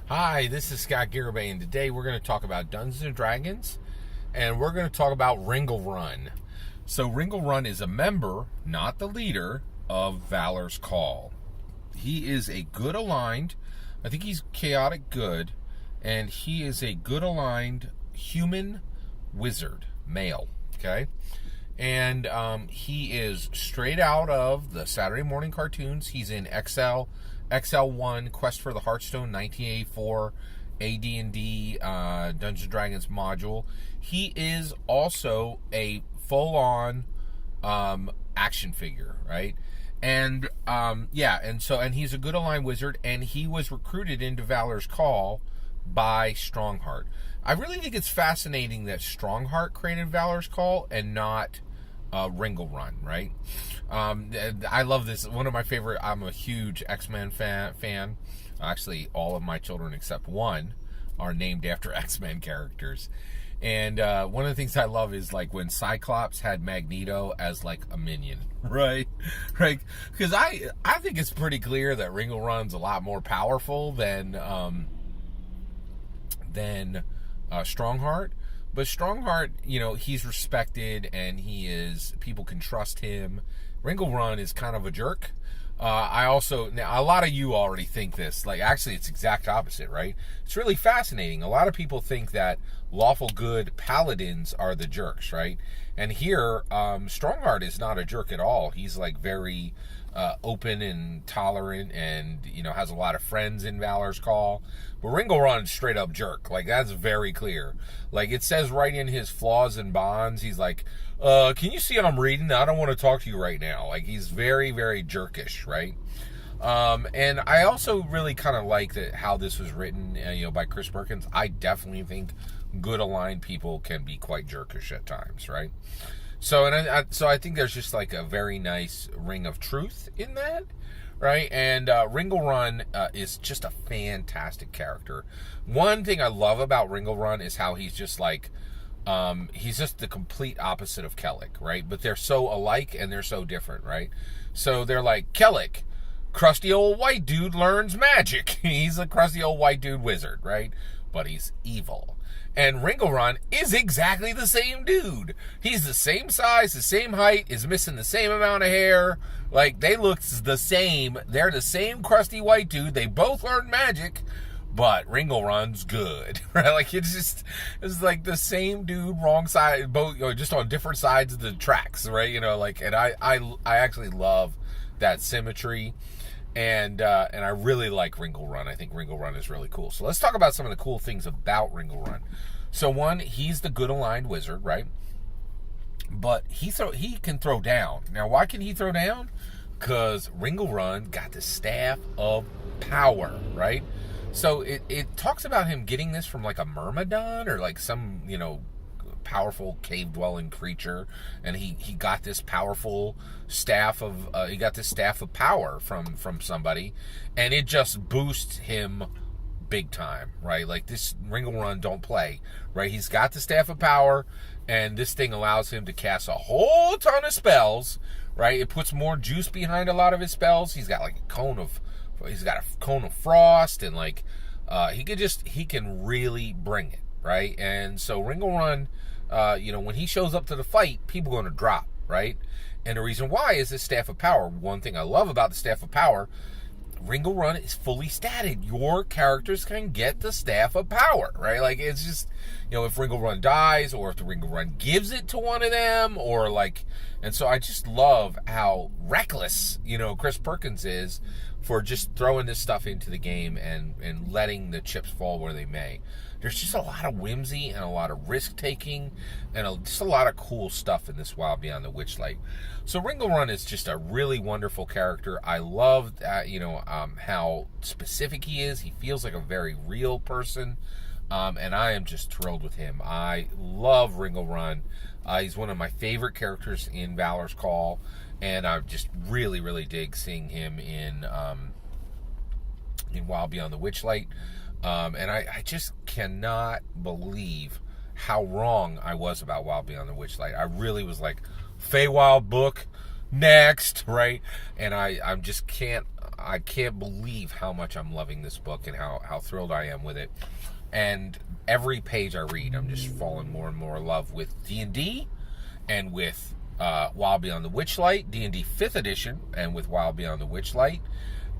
Hi, this is Scott Garibay, and today we're going to talk about Dungeons and Dragons, and we're going to talk about Ringlerun. So Ringlerun is a member, not the leader, of Valor's Call. He is a good aligned, I think he's chaotic good, and he is a good aligned human wizard, male, okay? And he is straight out of the Saturday morning cartoons. He's in XL1, Quest for the Hearthstone, 1984, AD&D, Dungeons & Dragons module. He is also a full-on action figure, right? And and he's a good aligned wizard, and he was recruited into Valor's Call by Strongheart. I really think it's fascinating that Strongheart created Valor's Call and not Ringlerun, right? I love this. One of my favorite, I'm a huge X-Men fan. Actually, all of my children except one are named after X-Men characters. And one of the things I love is like when Cyclops had Magneto as like a minion, right? Right? Because I think it's pretty clear that Ringlerun's a lot more powerful than Strongheart. But Strongheart, he's respected and people can trust him. Ringlerun is kind of a jerk. Now a lot of you already think this. Like, actually, it's exact opposite, right? It's really fascinating. A lot of people think that lawful good paladins are the jerks, right? And here, Strongheart is not a jerk at all. He's like very open and tolerant, and has a lot of friends in Valor's Call. But Ringlerun's straight up jerk. Like, that's very clear. Like, it says right in his flaws and bonds, he's like, can you see I'm reading? I don't want to talk to you right now. Like, he's very, very jerkish, right? And I also really kind of like how this was written, by Chris Perkins. I definitely think good aligned people can be quite jerkish at times, right? So I think there's just like a very nice ring of truth in that, right? And Ringlerun is just a fantastic character. One thing I love about Ringlerun is how he's just like, he's just the complete opposite of Kellic, right? But they're so alike and they're so different, right? So they're like, Kellic, crusty old white dude learns magic. He's a crusty old white dude wizard, right? But he's evil. And Ringlerun is exactly the same dude. He's the same size, the same height, is missing the same amount of hair. Like, they look the same. They're the same crusty white dude. They both learn magic, but Ringlerun's good, right? Like, it's like the same dude, wrong side, both, just on different sides of the tracks, right? And I actually love that symmetry. And I really like Ringlerun. I think Ringlerun is really cool. So let's talk about some of the cool things about Ringlerun. So one, he's the good aligned wizard, right? But he can throw down. Now, why can he throw down? Because Ringlerun got the Staff of Power, right? So it talks about him getting this from like a Myrmidon or like some, powerful cave-dwelling creature, and he got this powerful staff of power from somebody, and it just boosts him big time, right? Like, this Ringlerun don't play, right? He's got the staff of power, and this thing allows him to cast a whole ton of spells, right? It puts more juice behind a lot of his spells. He's got like a cone of frost, and like he can really bring it, right? And so Ringlerun, when he shows up to the fight, people are going to drop, right? And the reason why is this Staff of Power. One thing I love about the Staff of Power, Ringlerun is fully statted. Your characters can get the Staff of Power, right? Like, it's just, if Ringlerun dies, or if the Ringlerun gives it to one of them, or like, and so I just love how reckless, Chris Perkins is for just throwing this stuff into the game and letting the chips fall where they may. There's just a lot of whimsy and a lot of risk-taking and just a lot of cool stuff in this Wild Beyond the Witchlight. So Ringlerun is just a really wonderful character. I love that, how specific he is. He feels like a very real person, and I am just thrilled with him. I love Ringlerun. He's one of my favorite characters in Valor's Call, and I just really, really dig seeing him in Wild Beyond the Witchlight. And I just cannot believe how wrong I was about Wild Beyond the Witchlight. I really was like, Feywild book, next, right? And I just can't I can't believe how much I'm loving this book and how thrilled I am with it. And every page I read, I'm just falling more and more in love with D&D and with Wild Beyond the Witchlight, D&D 5th edition, and with Wild Beyond the Witchlight.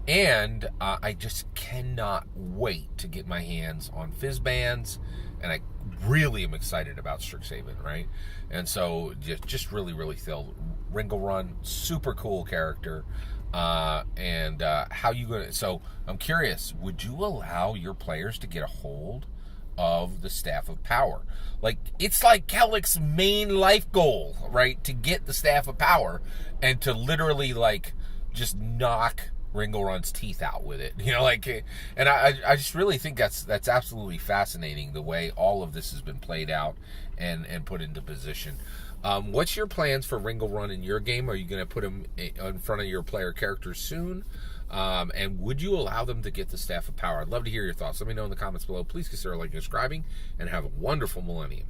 And I just cannot wait to get my hands on Fizzbands, and I really am excited about Strixhaven, right? And so just really, really thrilled. Ringlerun, super cool character. And how you gonna? So I'm curious. Would you allow your players to get a hold of the Staff of Power? Like, it's like Kellick's main life goal, right? To get the Staff of Power and to literally like just knock Ringlerun's teeth out with it, you know, like, and I just really think that's absolutely fascinating, the way all of this has been played out and put into position. What's your plans for Ringlerun in your game? Are you going to put him in front of your player characters soon? And would you allow them to get the Staff of Power? I'd love to hear your thoughts. Let me know in the comments below. Please consider liking and subscribing, and have a wonderful millennium.